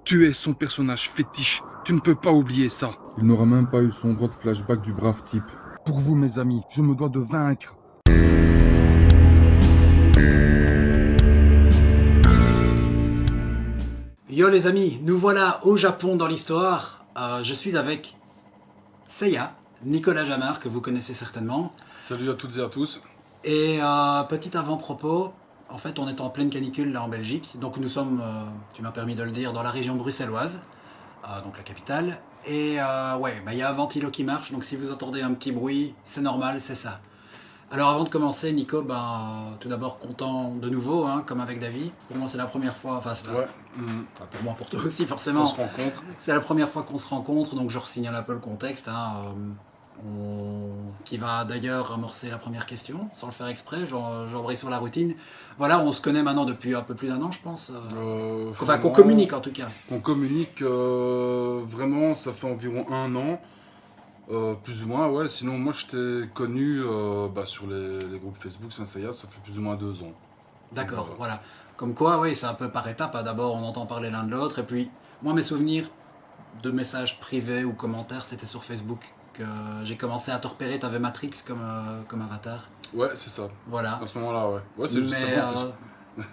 Tu es son personnage fétiche. Tu ne peux pas oublier ça. Il n'aura même pas eu son droit de flashback du brave type. Pour vous, mes amis, je me dois de vaincre. Yo les amis, nous voilà au Japon dans l'histoire. Je suis avec Seiya, Nicolas Jamard, que vous connaissez certainement. Salut à toutes et à tous. Et petit avant-propos, en fait on est en pleine canicule là en Belgique. Donc nous sommes, tu m'as permis de le dire, dans la région bruxelloise, donc la capitale. Et ouais, il y a un ventilo qui marche, donc si vous entendez un petit bruit, c'est normal, c'est ça. Alors avant de commencer, Nico, tout d'abord content de nouveau, hein, comme avec David. Pour moi c'est la première fois, Ouais. enfin, pour moi, pour toi aussi forcément. On se rencontre. C'est la première fois qu'on se rencontre, donc je resignale un peu le contexte. Qui va d'ailleurs amorcer la première question, sans le faire exprès, j'embraye sur la routine. Voilà, on se connaît maintenant depuis un peu plus d'un an, je pense. Enfin, qu'on communique en tout cas. On communique vraiment, ça fait environ 1 an. Plus ou moins, ouais. Sinon, moi, je t'ai connu sur les groupes Facebook Saint-Seiya, ça fait plus ou moins 2 ans. D'accord, voilà. Comme quoi, oui, c'est un peu par étapes. Hein. D'abord, on entend parler l'un de l'autre, et puis, moi, mes souvenirs de messages privés ou commentaires, c'était sur Facebook que j'ai commencé à te repérer. T'avais Matrix comme avatar. Ouais, c'est ça. Voilà. À ce moment-là, ouais. Ouais, c'est juste ça.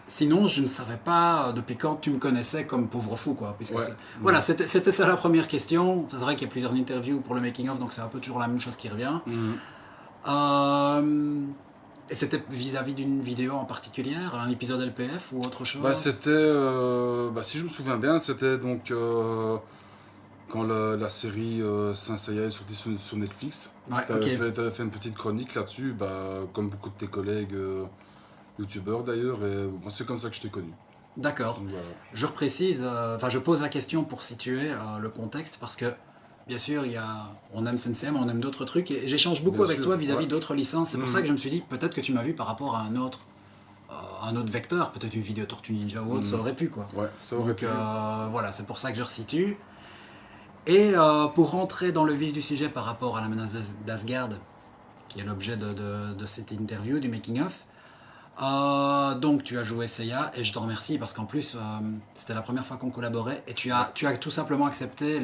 Sinon, je ne savais pas depuis quand tu me connaissais comme pauvre fou, quoi. Puisque Ouais. voilà, c'était ça la première question. C'est vrai qu'il y a plusieurs interviews pour le making-of, donc c'est un peu toujours la même chose qui revient. Et c'était vis-à-vis d'une vidéo en particulier, un épisode LPF ou autre chose? C'était, si je me souviens bien, c'était donc quand la série Saint-Seiya est sortie sur Netflix. Ouais, T'avais fait une petite chronique là-dessus, comme beaucoup de tes collègues youtubeurs d'ailleurs, et moi c'est comme ça que je t'ai connu. D'accord. Donc, voilà. Je reprécise, je pose la question pour situer le contexte, parce que bien sûr, on aime SNCM, on aime d'autres trucs, et j'échange beaucoup Bien avec sûr, toi vis-à-vis ouais. d'autres licences. C'est pour ça que je me suis dit, peut-être que tu m'as vu par rapport à un autre vecteur, peut-être une vidéo Tortue Ninja ou autre, ça aurait pu, quoi. Ouais, ça aurait Donc pu. voilà, c'est pour ça que je resitue. Et pour rentrer dans le vif du sujet par rapport à la menace d'Asgard, qui est l'objet de cette interview, du making-of, donc tu as joué Seiya, et je te remercie parce qu'en plus c'était la première fois qu'on collaborait, et tu as tout simplement accepté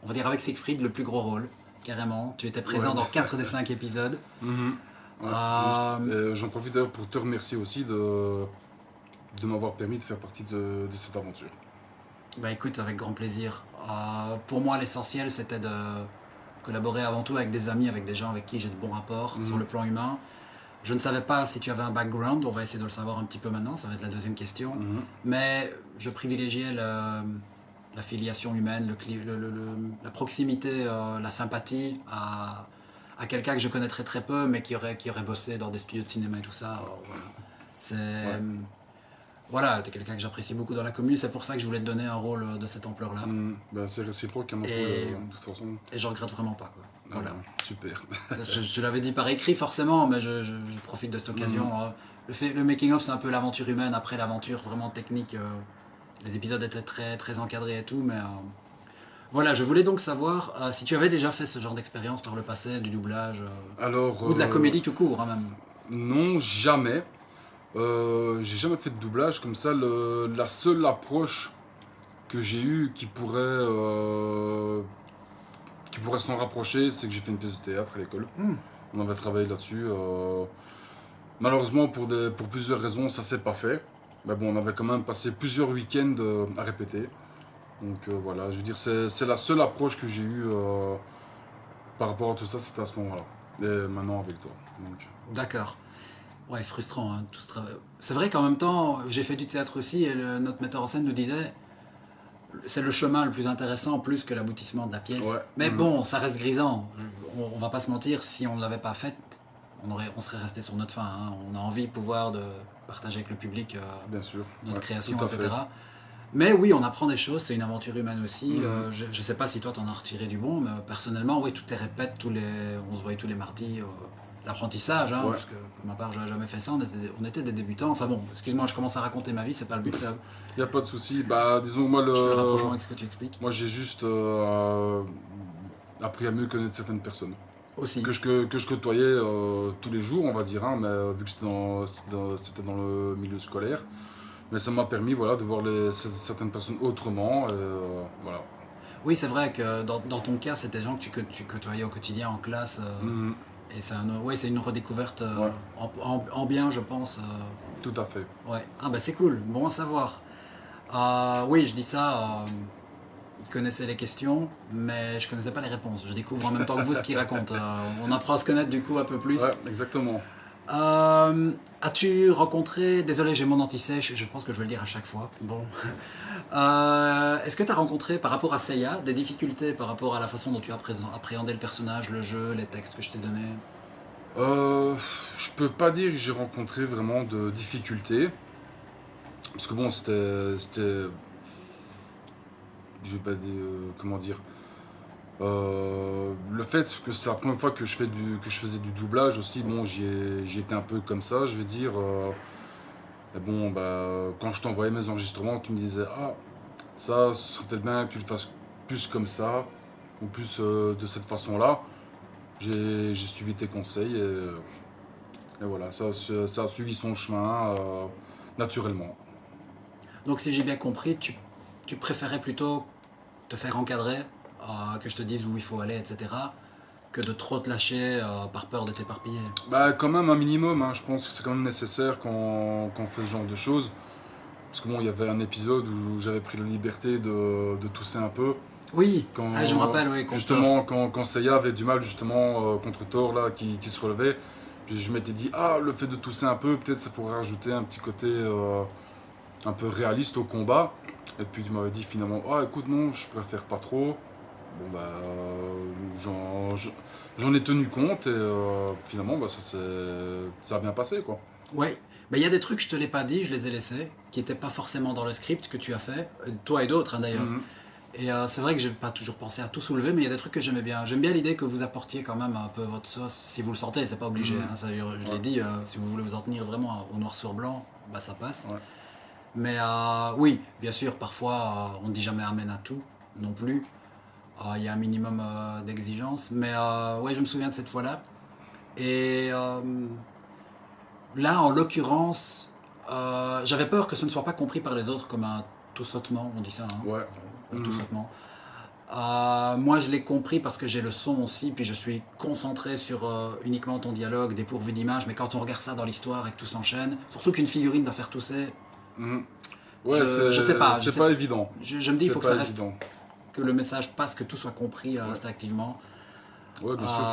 on va dire avec Siegfried, le plus gros rôle, carrément. Tu étais présent Ouais. dans 4 des 5 épisodes. Ouais, j'en profite d'ailleurs pour te remercier aussi de m'avoir permis de faire partie de cette aventure. Bah écoute, avec grand plaisir. Pour moi, l'essentiel, c'était de collaborer avant tout avec des amis, avec des gens avec qui j'ai de bons rapports sur le plan humain. Je ne savais pas si tu avais un background, on va essayer de le savoir un petit peu maintenant, ça va être la deuxième question. Mais je privilégiais la filiation humaine, la proximité, la sympathie à quelqu'un que je connaîtrais très peu, mais qui aurait bossé dans des studios de cinéma et tout ça. Voilà. Voilà, t'es quelqu'un que j'apprécie beaucoup dans la commune, c'est pour ça que je voulais te donner un rôle de cette ampleur-là. C'est réciproque, hein, de toute façon. Et je regrette vraiment pas, quoi. Voilà. Super. Je l'avais dit par écrit forcément, mais je profite de cette occasion. Le making-of, c'est un peu l'aventure humaine après l'aventure vraiment technique. Les épisodes étaient très, très encadrés et tout, mais voilà, je voulais donc savoir si tu avais déjà fait ce genre d'expérience par le passé, du doublage, ou de la comédie tout court, hein, même. Non, jamais. J'ai jamais fait de doublage comme ça. La seule approche que j'ai eue qui pourrait s'en rapprocher, c'est que j'ai fait une pièce de théâtre à l'école. On avait travaillé là-dessus. Malheureusement, pour plusieurs raisons, ça s'est pas fait. Mais bon, on avait quand même passé plusieurs week-ends à répéter. Donc voilà, je veux dire, c'est la seule approche que j'ai eue par rapport à tout ça, c'était à ce moment-là. Et maintenant avec toi. D'accord. Ouais, frustrant, hein, tout ce travail. C'est vrai qu'en même temps, j'ai fait du théâtre aussi, et notre metteur en scène nous disait c'est le chemin le plus intéressant plus que l'aboutissement de la pièce. Ouais. Mais bon, ça reste grisant. On va pas se mentir, si on ne l'avait pas faite, on serait resté sur notre faim. Hein. On a envie de pouvoir de partager avec le public Bien sûr. notre création, tout à etc. fait. Mais oui, on apprend des choses, c'est une aventure humaine aussi. Je sais pas si toi t'en as retiré du bon, mais personnellement, oui, toutes les répètes, on se voyait tous les mardis. l'apprentissage, hein, Ouais. parce que pour ma part, j'avais jamais fait ça, on était des débutants. Enfin bon, excuse-moi, je commence à raconter ma vie, c'est pas le but, Il n'y a pas de souci. Bah, disons, moi, je fais le rapprochement avec ce que tu expliques. moi j'ai juste appris à mieux connaître certaines personnes. Aussi. Que je côtoyais tous les jours, on va dire, hein, mais vu que c'était dans le milieu scolaire. Mais ça m'a permis voilà, de voir certaines personnes autrement. Voilà. Oui, c'est vrai que dans ton cas, c'était des gens que tu côtoyais au quotidien en classe. Mhm, Et c'est une redécouverte Ouais. en bien, je pense. tout à fait. Ouais. Ah bah c'est cool, bon à savoir. Oui, je dis ça, ils connaissaient les questions, mais je connaissais pas les réponses. Je découvre en même temps que vous ce qu'ils racontent. On apprend à se connaître du coup un peu plus. Ouais, exactement. As-tu rencontré, désolé j'ai mon anti-sèche, je pense que je vais le dire à chaque fois, bon. Est-ce que tu as rencontré par rapport à Seiya des difficultés par rapport à la façon dont tu as appréhendé le personnage, le jeu, les textes que je t'ai donnés? Je peux pas dire que j'ai rencontré vraiment de difficultés. Parce que bon, c'était je vais pas dire, comment dire. Le fait que c'est la première fois que je faisais du doublage aussi, bon, j'y étais un peu comme ça, je vais dire. Et bon, bah, quand je t'envoyais mes enregistrements, tu me disais, ah, ça, ce serait peut-être bien que tu le fasses plus comme ça, ou plus de cette façon-là. J'ai suivi tes conseils et voilà, ça a suivi son chemin naturellement. Donc si j'ai bien compris, tu préférais plutôt te faire encadrer, que je te dise où il faut aller, etc., que de trop te lâcher par peur de t'éparpiller. Bah, quand même un minimum, hein, je pense que c'est quand même nécessaire quand on fait ce genre de choses. Parce que bon, il y avait un épisode où j'avais pris la liberté de tousser un peu. Oui, Quand, je me rappelle, oui, contre justement, quand Seiya avait du mal justement contre Thor là, qui se relevait, puis je m'étais dit, ah, le fait de tousser un peu, peut-être ça pourrait rajouter un petit côté un peu réaliste au combat. Et puis tu m'avais dit finalement, ah écoute non, je préfère pas trop. Bon bah j'en ai tenu compte et finalement bah, ça a bien passé quoi. Oui, mais il y a des trucs, je te l'ai pas dit, je les ai laissés, qui n'étaient pas forcément dans le script que tu as fait, toi et d'autres hein, d'ailleurs. Mhm. Et c'est vrai que je n'ai pas toujours pensé à tout soulever, mais il y a des trucs que j'aimais bien. J'aime bien l'idée que vous apportiez quand même un peu votre sauce, si vous le sentez, c'est pas obligé. Mhm. Hein, ça, je l'ai dit, si vous voulez vous en tenir vraiment au noir sur blanc, bah ça passe. Ouais. Mais oui, bien sûr, parfois on ne dit jamais amen à tout non plus. Il y a un minimum d'exigence, mais ouais, je me souviens de cette fois-là. Et là, en l'occurrence, j'avais peur que ce ne soit pas compris par les autres comme un tout sautement, on dit ça, hein, Ouais. tout sautement. Moi, je l'ai compris parce que j'ai le son aussi, puis je suis concentré sur uniquement ton dialogue, dépourvu d'image, mais quand on regarde ça dans l'histoire et que tout s'enchaîne, surtout qu'une figurine va faire tousser, Mhm. Ouais, je sais pas. C'est pas évident. Je me dis, il faut que C'est ça pas reste, évident. que le message passe, que tout soit compris instinctivement. Ouais, bien sûr.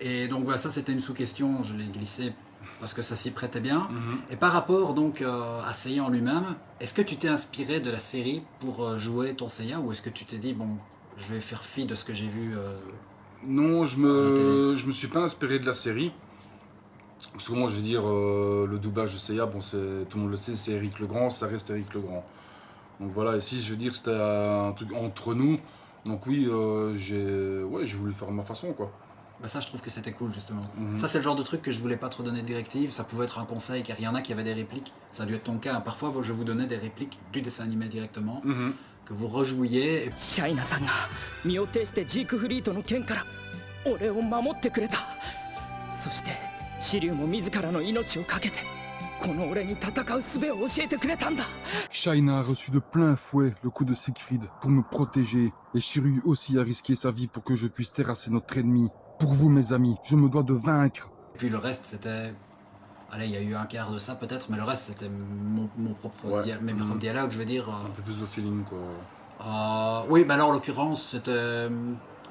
Et donc voilà, ça c'était une sous-question, je l'ai glissé parce que ça s'y prêtait bien. Mhm. Et par rapport donc à Seiya en lui-même, est-ce que tu t'es inspiré de la série pour jouer ton Seiya ou est-ce que tu t'es dit bon, je vais faire fi de ce que j'ai vu Non, à la télé. je me suis pas inspiré de la série. Parce que moi, je veux dire, le doublage de Seiya, bon, tout le monde le sait, c'est Éric Legrand, ça reste Éric Legrand. Donc voilà, ici, je veux dire, c'était un truc entre nous. Donc oui, j'ai voulu faire à ma façon, quoi. Bah ça je trouve que c'était cool justement. Mhm. Ça c'est le genre de truc que je voulais pas trop donner de directives, ça pouvait être un conseil car il y en a qui avaient des répliques, ça a dû être ton cas. Parfois je vous donnais des répliques du dessin animé directement, Mhm. que vous rejouiez et シャイナさんが身を挺してジークフリートの剣から俺を守ってくれた。そしてシリュウも自らの命を懸けてこの俺に戦う術を教えてくれたんだ。 Shaina a reçu de plein fouet le coup de Siegfried pour me protéger, et Shiryu aussi a risqué sa vie pour que je puisse terrasser notre ennemi. Pour vous, mes amis, je me dois de vaincre. puis le reste c'était... Allez, il y a eu un quart de ça peut-être, mais le reste c'était mon propre Ouais. mes propres dialogues, je veux dire. Un peu plus au feeling, quoi. Oui, bah là en l'occurrence c'était...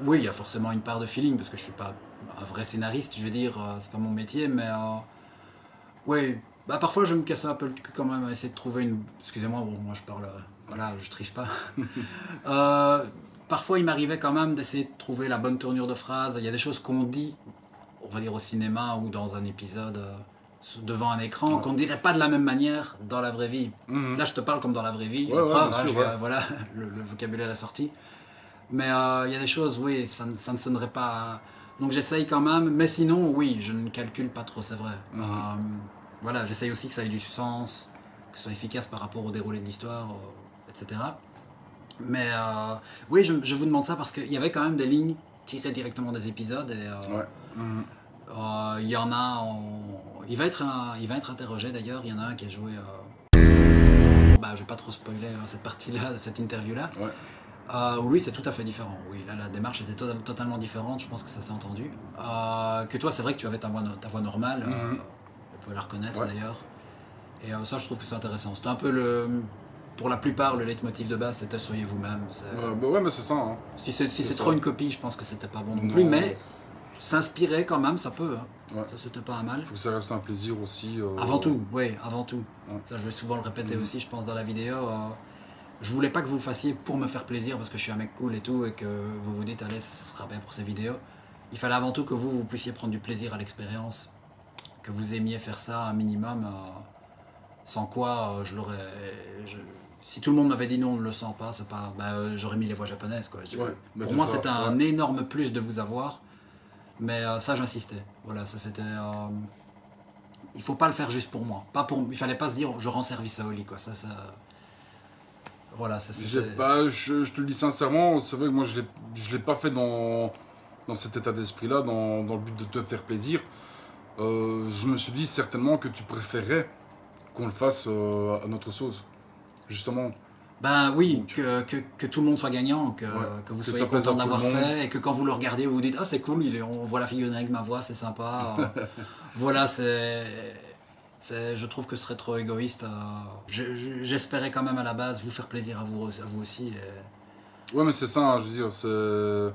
Oui, il y a forcément une part de feeling parce que je suis pas un vrai scénariste, je veux dire, c'est pas mon métier, mais... Oui, bah parfois je me cassais un peu le cul quand même à essayer de trouver une... Excusez-moi, bon, moi je parle... Voilà, je triche pas. Parfois il m'arrivait quand même d'essayer de trouver la bonne tournure de phrase. Il y a des choses qu'on dit, on va dire au cinéma ou dans un épisode devant un écran, Ouais. qu'on ne dirait pas de la même manière dans la vraie vie. Mhm. Là je te parle comme dans la vraie vie, Ouais, la ouais, preuve, bien hein, sûr, ouais. voilà, le vocabulaire est sorti. Mais il y a des choses, oui, ça ne sonnerait pas Donc j'essaye quand même, mais sinon, oui, je ne calcule pas trop, c'est vrai. Voilà, j'essaye aussi que ça ait du sens, que ce soit efficace par rapport au déroulé de l'histoire, etc. Mais oui, je vous demande ça parce qu'il y avait quand même des lignes tirées directement des épisodes. Et, Ouais. il y en a, il va être interrogé d'ailleurs, il y en a un qui a joué... je vais pas trop spoiler cette partie-là, cette interview-là. Ouais. Oui, c'est tout à fait différent. Oui, là, la démarche était totalement différente. Je pense que ça s'est entendu. Que toi, c'est vrai que tu avais ta voix normale. On peut la reconnaître d'ailleurs. Et ça, je trouve que c'est intéressant. C'était un peu pour la plupart, le leitmotiv de base, c'était soyez vous-même. Ouais, mais c'est ça. Hein. Si c'est trop une copie, je pense que c'était pas bon non Non. plus. Mais s'inspirer quand même, ça peut. Hein. Ouais. Ça, c'était pas un mal. Il faut que ça reste un plaisir aussi. Avant tout, oui, avant tout. Ouais. Ça, je vais souvent le répéter aussi, je pense, dans la vidéo. Je voulais pas que vous le fassiez pour me faire plaisir parce que je suis un mec cool et tout et que vous vous dites allez, ce sera bien pour ces vidéos. Il fallait avant tout que vous puissiez prendre du plaisir à l'expérience, que vous aimiez faire ça un minimum, sans quoi je l'aurais... Si tout le monde m'avait dit non, on ne le sent pas, c'est pas... j'aurais mis les voix japonaises quoi. Ouais, pour moi c'était un énorme plus de vous avoir, mais ça j'insistais. Voilà, ça c'était... il faut pas le faire juste pour moi. Il fallait pas se dire je rends service à Oli quoi, ça... Voilà, ça je te le dis sincèrement, c'est vrai que moi je l'ai pas fait dans cet état d'esprit-là, dans le but de te faire plaisir. Je me suis dit certainement que tu préférais qu'on le fasse à notre sauce, justement. Ben oui, que tout le monde soit gagnant, que vous soyez content de l'avoir fait, et que quand vous le regardez, vous vous dites « Ah, c'est cool, on voit la figurine avec ma voix, c'est sympa. » Voilà, je trouve que ce serait trop égoïste. J'espérais quand même à la base vous faire plaisir à vous aussi. Ouais, mais c'est ça, hein, je veux dire, c'est...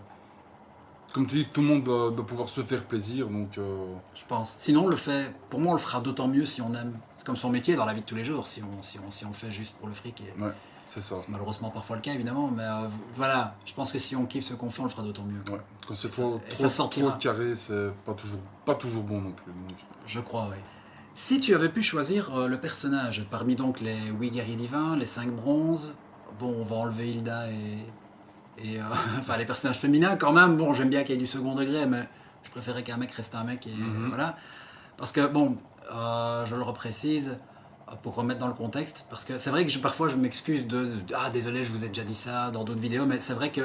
Comme tu dis, tout le monde doit pouvoir se faire plaisir, donc... Je pense. Sinon, on le fait... Pour moi, on le fera d'autant mieux si on aime. C'est comme son métier dans la vie de tous les jours, si on le fait juste pour le fric. Ouais, c'est ça. C'est malheureusement parfois le cas, évidemment, mais voilà. Je pense que si on kiffe ce qu'on fait, on le fera d'autant mieux. Ouais. Quand c'est trop carré, c'est pas toujours bon non plus. Donc. Je crois, oui. Si tu avais pu choisir le personnage parmi donc les 8 guerriers divins, les 5 bronzes, bon, on va enlever Hilda et enfin les personnages féminins quand même, bon, j'aime bien qu'il y ait du second degré, mais je préférais qu'un mec reste un mec et voilà. Parce que bon, je le reprécise pour remettre dans le contexte, parce que c'est vrai que parfois je m'excuse ah désolé, je vous ai déjà dit ça dans d'autres vidéos, mais c'est vrai que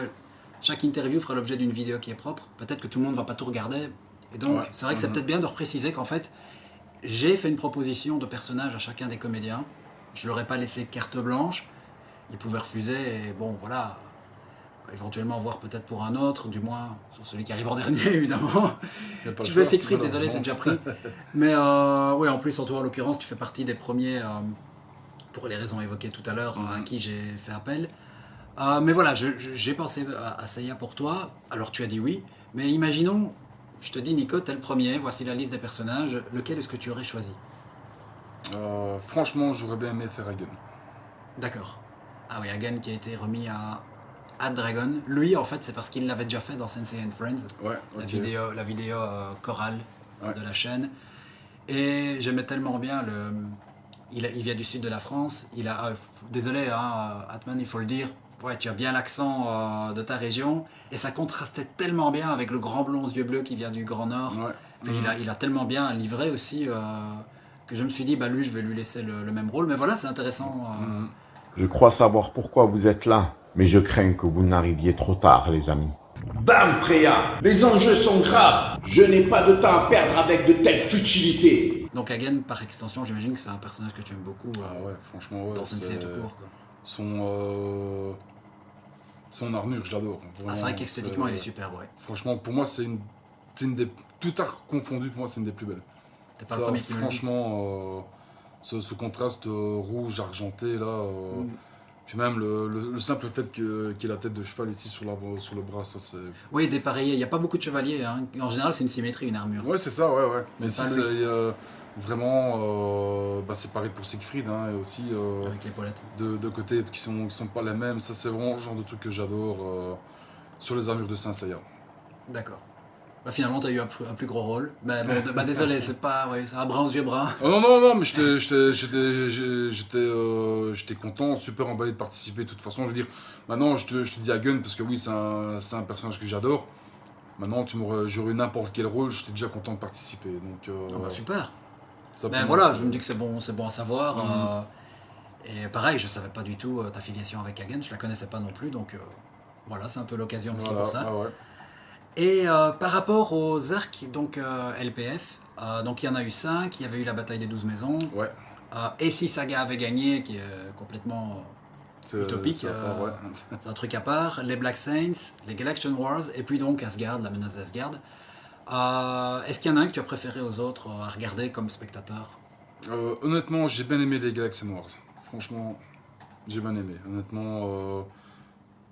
chaque interview fera l'objet d'une vidéo qui est propre. Peut-être que tout le monde va pas tout regarder, et donc c'est vrai que c'est peut-être bien de repréciser qu'en fait j'ai fait une proposition de personnage à chacun des comédiens. Je leur ai pas laissé carte blanche. Ils pouvaient refuser et bon, voilà. Éventuellement voir peut-être pour un autre, du moins sur celui qui arrive en dernier, évidemment. Tu veux Siegfried, désolé, c'est déjà pris. Mais oui, en plus, toi en l'occurrence, tu fais partie des premiers, pour les raisons évoquées tout à l'heure, à qui j'ai fait appel. Mais voilà, j'ai pensé à Seiya pour toi. Alors tu as dit oui, mais imaginons... Je te dis, Nico, t'es le premier, voici la liste des personnages. Lequel est-ce que tu aurais choisi? Franchement, j'aurais bien aimé faire Hagen. D'accord. Ah oui, Hagen qui a été remis à Dragon. Lui, en fait, c'est parce qu'il l'avait déjà fait dans Sensei and Friends. Ouais, La vidéo chorale de la chaîne. Et j'aimais tellement bien il vient du sud de la France. Désolé, Atman, il faut le dire. Ouais, tu as bien l'accent de ta région et ça contrastait tellement bien avec le grand blond aux yeux bleus qui vient du Grand Nord. Ouais. Puis il a tellement bien livré aussi que je me suis dit, lui, je vais lui laisser le même rôle. Mais voilà, c'est intéressant. Je crois savoir pourquoi vous êtes là, mais je crains que vous n'arriviez trop tard, les amis. Bam, Freya, les enjeux sont graves. Je n'ai pas de temps à perdre avec de telles futilités. Donc Hagen, par extension, j'imagine que c'est un personnage que tu aimes beaucoup. Ouais, franchement, dans Sensei tout court, quoi. Son armure, je l'adore. C'est vrai qu'esthétiquement, il est superbe, ouais. Franchement, pour moi, c'est une des... Tout art confondu, pour moi, c'est une des plus belles. T'es pas le premier qui me le dit. Franchement, ce contraste rouge, argenté, là... Puis même le simple fait qu'il y ait la tête de cheval ici sur le bras, ça c'est... Oui, dépareillé. Il n'y a pas beaucoup de chevaliers. Hein. En général, c'est une symétrie, une armure. Ouais, c'est ça, ouais. Mais ici, c'est... Vraiment, c'est pareil pour Siegfried, hein, et aussi avec l'épaulette. De côté qui sont pas les mêmes. Ça, c'est vraiment le genre de truc que j'adore sur les armures de Saint Seiya. D'accord. Finalement, tu as eu un plus gros rôle. Mais bon, désolé, c'est un bras aux yeux bruns. Non, mais j'étais content, super emballé de participer. De toute façon, je veux dire, maintenant, je te dis Hagen parce que oui, c'est un personnage que j'adore. Maintenant, j'aurais eu n'importe quel rôle, j'étais déjà content de participer. Donc, Ah bah super. ça Ben pour voilà, moi, je me dis que c'est bon à savoir. Mhm. Et pareil, je savais pas du tout ta filiation avec Hagen, je la connaissais pas non plus, donc voilà, c'est un peu l'occasion aussi voilà, pour ça. ah ouais. Et par rapport aux arcs, donc LPF, donc il y en a eu 5, il y avait eu la bataille des 12 maisons, Ouais, et si Saga avait gagné, qui est complètement utopique, c'est à part, ouais. c'est un truc à part, les Black Saints, les Galaxian Wars, et puis donc Asgard, la menace d'Asgard. Est-ce qu'il y en a un que tu as préféré aux autres à regarder comme spectateur? Honnêtement, j'ai bien aimé les Galaxian Wars. Franchement, j'ai bien aimé. Honnêtement,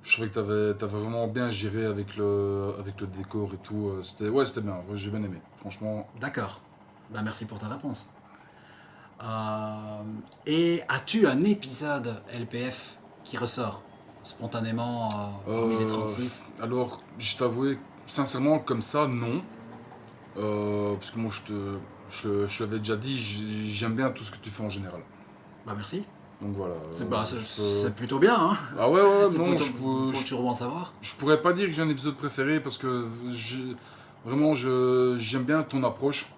je trouvais que t'avais vraiment bien géré avec le décor et tout. C'était bien. Ouais, j'ai bien aimé. Franchement, D'accord. Ben, merci pour ta réponse. Et as-tu un épisode LPF qui ressort spontanément parmi les 36? alors, je t'avoue, sincèrement, comme ça, non. Parce que moi, je l'avais déjà dit, j'aime bien tout ce que tu fais en général. Bah merci. Donc voilà. C'est plutôt bien, hein. Ah ouais, C'est non, plutôt bon, toujours bon à savoir. je pourrais pas dire que j'ai un épisode préféré parce que vraiment, j'aime bien ton approche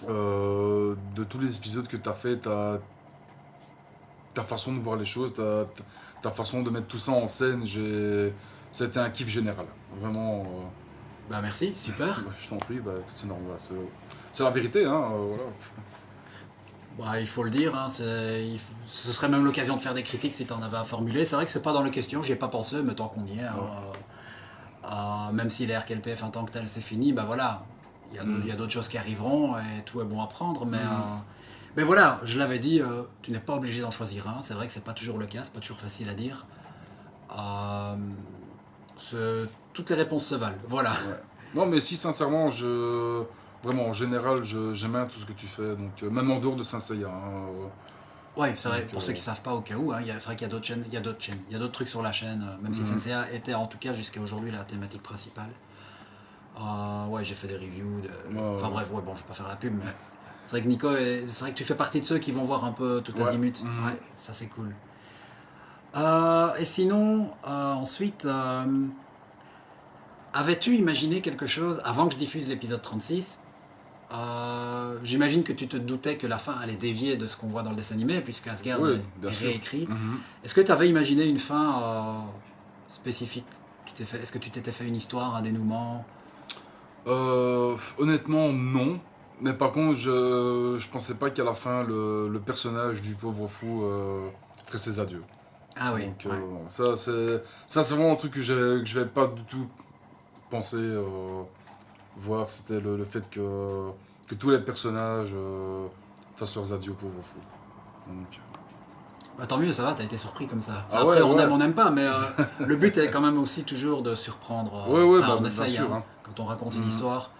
de tous les épisodes que tu as fait, ta façon de voir les choses, ta façon de mettre tout ça en scène. C'était un kiff général. Vraiment. Bah merci, super. Bah, je t'en prie, bah, écoute, c'est normal. C'est la vérité, hein, voilà. Bah, il faut le dire, hein, ce serait même l'occasion de faire des critiques si tu en avais à formuler. C'est vrai que c'est pas dans la question, j'y ai pas pensé, mais tant qu'on y est, hein, même si les RKLPF en tant que tel c'est fini, bah voilà, il y a d'autres choses qui arriveront et tout est bon à prendre, mais voilà, je l'avais dit, tu n'es pas obligé d'en choisir un, c'est vrai que c'est pas toujours le cas, c'est pas toujours facile à dire. Toutes les réponses se valent, voilà. Ouais. Non, mais si, sincèrement, vraiment, en général, j'aime bien tout ce que tu fais, donc même en dehors de Saint-Seiya. Hein, Ouais, c'est vrai, donc, pour ceux qui savent pas au cas où, hein, c'est vrai qu'il y a d'autres chaînes, il y a d'autres trucs sur la chaîne, même si Senseiya était en tout cas jusqu'à aujourd'hui la thématique principale. Ouais, j'ai fait des reviews, enfin bref, ouais, bon, je vais pas faire la pub, mais c'est vrai que Nico, c'est vrai que tu fais partie de ceux qui vont voir un peu tout azimut. Ouais, ça c'est cool. Et sinon, ensuite, avais-tu imaginé quelque chose avant que je diffuse l'épisode 36? J'imagine que tu te doutais que la fin allait dévier de ce qu'on voit dans le dessin animé, puisque Asgard est réécrit. Est-ce que tu avais imaginé une fin spécifique? Est-ce que tu t'étais fait une histoire, un dénouement? Honnêtement, non. Mais par contre, je pensais pas qu'à la fin, le personnage du pauvre fou ferait ses adieux. Ah oui. Donc, ça, c'est vraiment un truc que je vais pas du tout penser voir. C'était le fait que tous les personnages fassent leurs adieux au pauvre fou. Donc, bah, tant mieux, ça va, t'as été surpris comme ça. Ah après, ouais, on n'aime pas, mais le but est quand même aussi toujours de surprendre. Ouais, Enfin, bah, on bien essaye sûr, hein, hein. quand on raconte une histoire.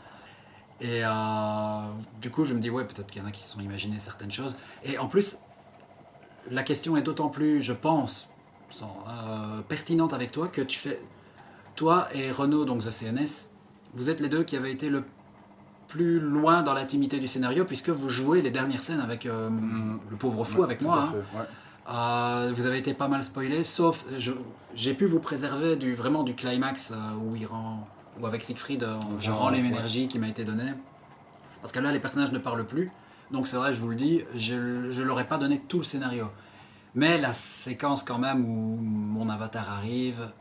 Et du coup, je me dis, ouais, peut-être qu'il y en a qui se sont imaginé certaines choses. Et en plus, la question est d'autant plus, je pense, pertinente avec toi que tu fais. Toi et Renaud, donc The CNS, vous êtes les deux qui avez été le plus loin dans l'intimité du scénario, puisque vous jouez les dernières scènes avec le pauvre fou, avec moi. Hein. Vous avez été pas mal spoilé, sauf j'ai pu vous préserver vraiment du climax où avec Siegfried, je rends l'énergie qui m'a été donnée. Parce que là, les personnages ne parlent plus. Donc c'est vrai, je vous le dis, je leur ai pas donné tout le scénario. Mais la séquence quand même où mon avatar arrive,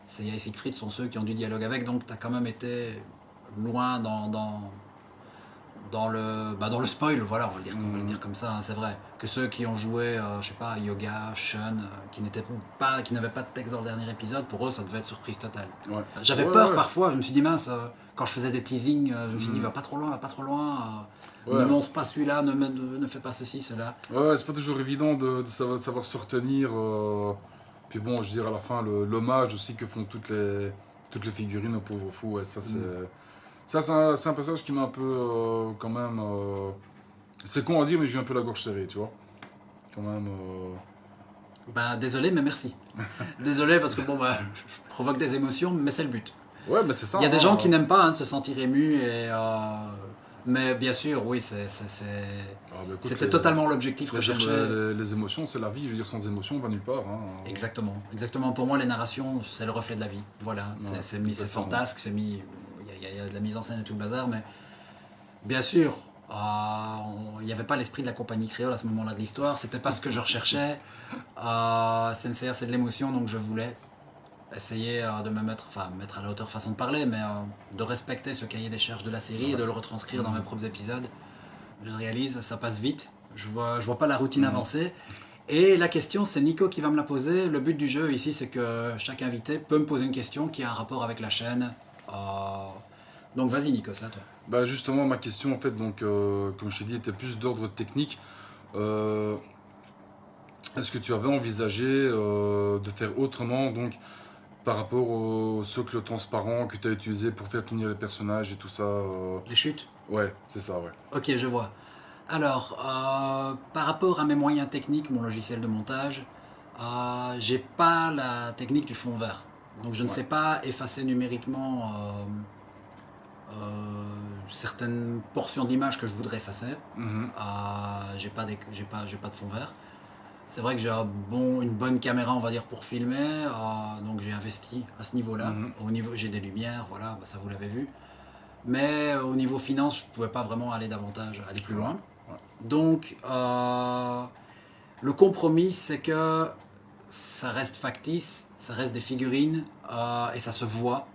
Seiya et Siegfried sont ceux qui ont du dialogue avec, donc tu as quand même été loin dans le spoil, voilà, on va le dire comme ça, hein, c'est vrai. Que ceux qui ont joué, je sais pas, Yoga, Shun, qui n'avaient pas de texte dans le dernier épisode, pour eux ça devait être surprise totale. Ouais. J'avais peur parfois, je me suis dit mince, quand je faisais des teasings, je me suis dit va pas trop loin, ne montre pas celui-là, ne fais pas ceci, cela. Ouais, c'est pas toujours évident de savoir se retenir. Puis bon, je dirais à la fin, l'hommage aussi que font toutes les figurines au pauvre fou, ouais, ça c'est... Ça, c'est un passage qui m'a un peu, quand même... c'est con à dire, mais j'ai un peu la gorge serrée, tu vois. Quand même... Ben, désolé, mais merci. Désolé, parce que bon, bah, je provoque des émotions, mais c'est le but. Ouais, mais c'est ça. Il y a des gens qui n'aiment pas de se sentir ému, et Mais bien sûr, oui, Écoute, c'était totalement l'objectif recherché. les émotions, c'est la vie. Je veux dire, sans émotion, on va nulle part. Hein. Exactement, exactement. Pour moi, les narrations, c'est le reflet de la vie. Voilà, Ouais, c'est exactement. fantasque, il y a de la mise en scène et tout le bazar, mais bien sûr, il n'y avait pas l'esprit de la compagnie créole à ce moment-là de l'histoire. C'était pas ce que je recherchais. Senseiya, c'est de l'émotion, donc je voulais essayer de mettre à la hauteur façon de parler, mais de respecter ce cahier des charges de la série et de le retranscrire dans mes propres épisodes. Je réalise, ça passe vite, je vois pas la routine avancer. Et la question, c'est Nico qui va me la poser. Le but du jeu ici, c'est que chaque invité peut me poser une question qui a un rapport avec la chaîne. Donc vas-y Nico, c'est à toi. Bah justement, ma question, en fait, donc, comme je t'ai dit, était plus d'ordre technique. Est-ce que tu avais envisagé de faire autrement, donc, par rapport au socle transparent que tu as utilisé pour faire tenir les personnages et tout ça Les chutes. Ouais, c'est ça, ouais. Ok, je vois. Alors, par rapport à mes moyens techniques, mon logiciel de montage, j'ai pas la technique du fond vert. Donc je ne sais pas effacer numériquement certaines portions d'image que je voudrais effacer. Mhm. J'ai pas de fond vert. C'est vrai que j'ai une bonne caméra, on va dire, pour filmer, donc j'ai investi à ce niveau-là. Au niveau, j'ai des lumières, voilà, ça vous l'avez vu. Mais au niveau finance, je ne pouvais pas vraiment aller plus loin. Ouais. Donc, le compromis, c'est que ça reste factice, ça reste des figurines, et ça se voit.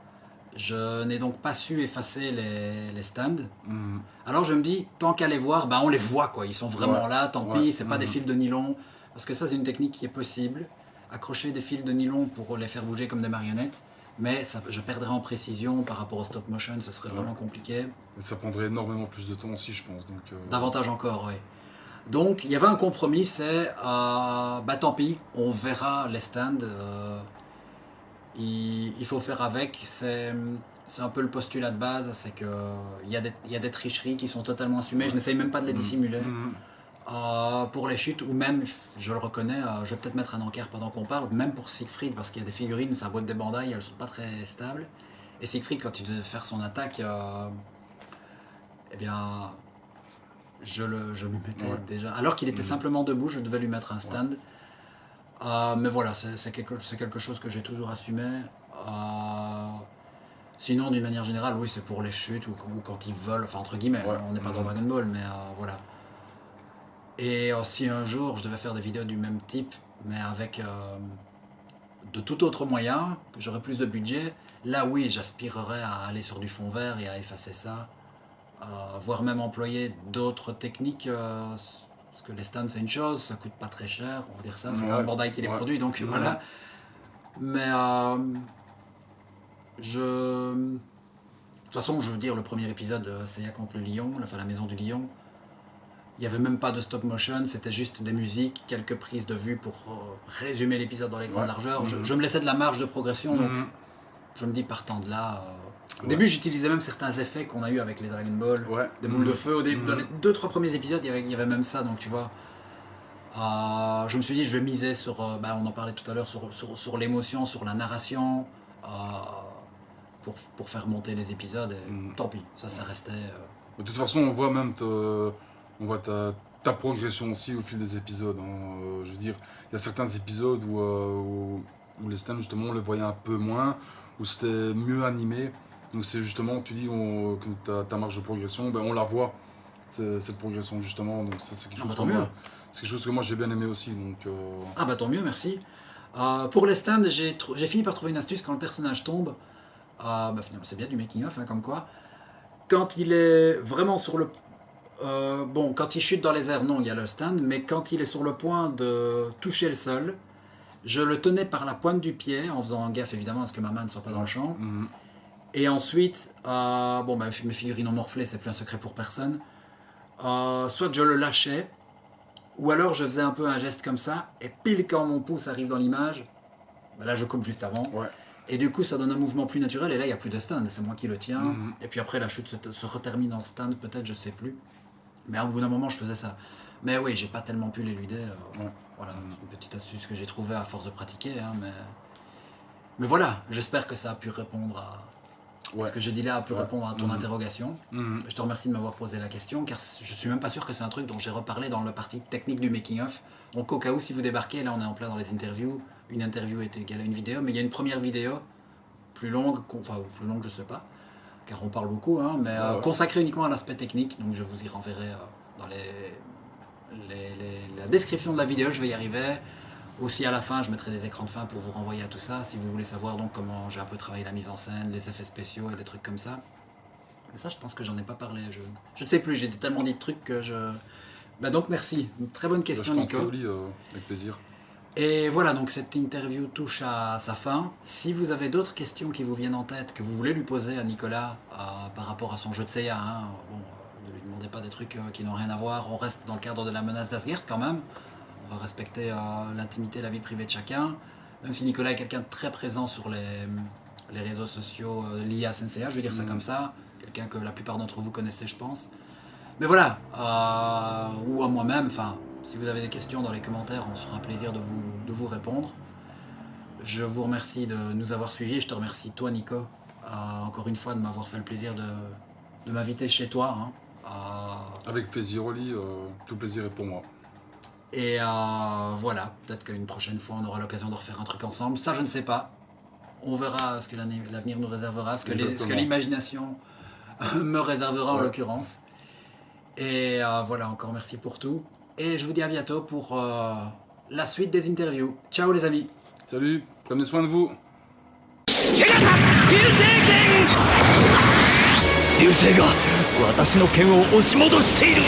Je n'ai donc pas su effacer les stands. Mhm. Alors je me dis, tant qu'à les voir, on les voit, quoi. Ils sont vraiment là, tant pis, c'est pas des fils de nylon. Parce que ça, c'est une technique qui est possible. Accrocher des fils de nylon pour les faire bouger comme des marionnettes. Mais je perdrais en précision par rapport au stop motion, ce serait vraiment compliqué. Et ça prendrait énormément plus de temps aussi, je pense. Donc, Davantage encore, oui. Donc, il y avait un compromis, c'est tant pis, on verra les stands. Il faut faire avec. C'est un peu le postulat de base, c'est qu'il y a des tricheries qui sont totalement assumées. Je n'essaye même pas de les dissimuler. Pour les chutes, ou même, je le reconnais, je vais peut-être mettre un encart pendant qu'on parle, même pour Siegfried, parce qu'il y a des figurines, sa boîte des bandailles, elles sont pas très stables. Et Siegfried, quand il devait faire son attaque, eh bien, je lui mettais déjà. Alors qu'il était simplement debout, je devais lui mettre un stand. Mais voilà, c'est quelque chose que j'ai toujours assumé. Sinon, d'une manière générale, oui, c'est pour les chutes ou quand ils volent, enfin entre guillemets, on n'est pas dans Dragon Ball, mais voilà. Et si un jour je devais faire des vidéos du même type, mais avec de tout autre moyen, que j'aurais plus de budget, là oui, j'aspirerais à aller sur du fond vert et à effacer ça, voire même employer d'autres techniques, parce que les stands c'est une chose, ça coûte pas très cher, on va dire ça, c'est quand même Bandai qui les produit, donc voilà. Mais de toute façon, je veux dire, le premier épisode, Seiya contre le lion, la maison du lion, il n'y avait même pas de stop motion, c'était juste des musiques, quelques prises de vue pour résumer l'épisode dans les grandes largeurs. Je me laissais de la marge de progression, donc je me dis partant de là... Au début, j'utilisais même certains effets qu'on a eu avec les Dragon Ball, des boules de feu. Dans les 2-3 premiers épisodes, il y avait même ça, donc tu vois. Je me suis dit, je vais miser sur, on en parlait tout à l'heure, sur l'émotion, sur la narration, pour faire monter les épisodes. Et tant pis, ça restait... De toute façon, on voit même ta progression aussi au fil des épisodes. Hein. Je veux dire, il y a certains épisodes où les stands, justement, on les voyait un peu moins, où c'était mieux animé. Donc c'est justement, tu dis que ta marge de progression, on la voit, cette progression justement. Donc ça, c'est quelque chose que moi j'ai bien aimé aussi. Donc, Ah bah tant mieux, merci. Pour les stands, j'ai fini par trouver une astuce quand le personnage tombe. Finalement, c'est bien du making-of, hein, comme quoi. Quand il est vraiment sur le... quand il chute dans les airs, non, il y a le stand, mais quand il est sur le point de toucher le sol, je le tenais par la pointe du pied, en faisant gaffe évidemment à ce que ma main ne soit pas dans le champ. Et ensuite, mes figurines ont morflé, c'est plus un secret pour personne. Soit je le lâchais, ou alors je faisais un peu un geste comme ça, et pile quand mon pouce arrive dans l'image, là je coupe juste avant. Et du coup, ça donne un mouvement plus naturel, et là, il n'y a plus de stand, c'est moi qui le tiens. Et puis après, la chute se retermine en stand, peut-être, je ne sais plus. Mais au bout d'un moment, je faisais ça. Mais oui, j'ai pas tellement pu l'éluder. Voilà, c'est une petite astuce que j'ai trouvée à force de pratiquer. Hein, mais voilà, j'espère que ça a pu répondre Parce que j'ai dit là a pu répondre à ton interrogation. Je te remercie de m'avoir posé la question, car je suis même pas sûr que c'est un truc dont j'ai reparlé dans la partie technique du making-of. Donc au cas où, si vous débarquez, là on est en plein dans les interviews. Une interview est égale à une vidéo, mais il y a une première vidéo, plus longue, plus longue je sais pas, car on parle beaucoup, hein, mais consacrée uniquement à l'aspect technique. Donc je vous y renverrai dans la description de la vidéo, je vais y arriver. Aussi à la fin, je mettrai des écrans de fin pour vous renvoyer à tout ça, si vous voulez savoir donc comment j'ai un peu travaillé la mise en scène, les effets spéciaux et des trucs comme ça. Mais ça, je pense que j'en ai pas parlé. Je ne sais plus, j'ai tellement dit de trucs que je... donc merci, une très bonne question Nico. Avec plaisir. Et voilà, donc cette interview touche à sa fin. Si vous avez d'autres questions qui vous viennent en tête, que vous voulez lui poser à Nicolas par rapport à son jeu de Seiya, ne lui demandez pas des trucs qui n'ont rien à voir, on reste dans le cadre de la menace d'Asgard quand même. On va respecter l'intimité, la vie privée de chacun. Même si Nicolas est quelqu'un de très présent sur les réseaux sociaux liés à Senseiya, je vais dire ça comme ça. Quelqu'un que la plupart d'entre vous connaissez, je pense. Mais voilà, ou à moi-même, si vous avez des questions dans les commentaires, on se fera un plaisir de vous répondre. Je vous remercie de nous avoir suivis. Je te remercie, toi, Nico, encore une fois, de m'avoir fait le plaisir de m'inviter chez toi. Avec plaisir, Oli. Tout plaisir est pour moi. Et voilà, peut-être qu'une prochaine fois, on aura l'occasion de refaire un truc ensemble. Ça, je ne sais pas. On verra ce que l'avenir nous réservera, ce que l'imagination me réservera en l'occurrence. Et voilà, encore merci pour tout. Et je vous dis à bientôt pour la suite des interviews. Ciao les amis. Salut, prenez soin de vous. 流星が私の剣を押し戻している